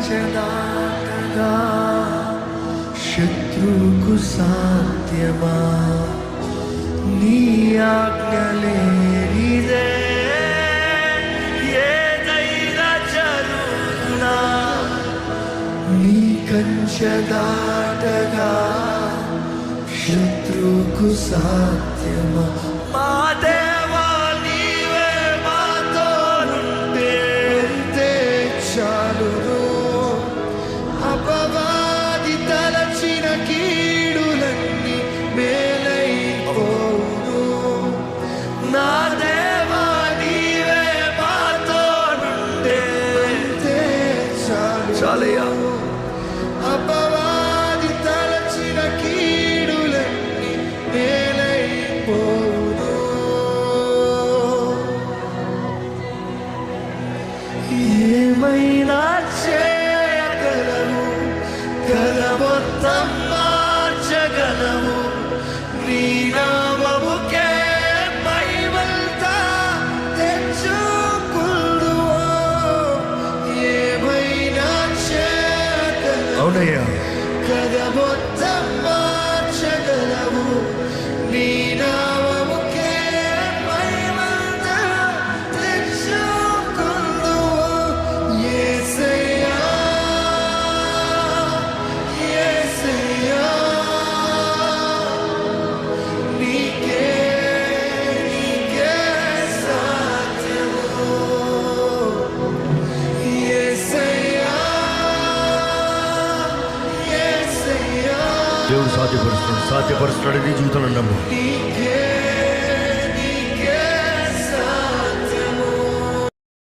కంచెదాటగా శత్రువుకు సాధ్యమా? నీ ఆజ్ఞలేనిదే ఏదైనా జరుగునా? నీ కంచెదాటగా శత్రువుకు సాధ్యమా? మా దేవా నీవే మాతోనుంటే చాలును. అపవాది తలచిన కీడులన్నీ మేలైపోను. నా దేవా నీవే మాతోనుంటే చాలయ్యా. అపవాది తలచిన కీడులన్నీ మేలైపోను. ఏమైనా చేయగలవు, కల మొత్తం మార్చగలవు. నీ నామముకే మహిమంతా తెచ్చుకుందువు. ఏమైనా చేయగలవు, అవునయ్యా, కల మొత్తం మార్చగలవు. నీ నామముకే మహిమంతా తెచ్చుకుందువు. యేసయ్యా, యేసయ్యా, నీకే సాధ్యము. యేసయ్యా, యేసయ్యా, దేవుడు సాధ్యపరుస్తున్నాడు. నీ జీవితంలో నమ్ము. నీకే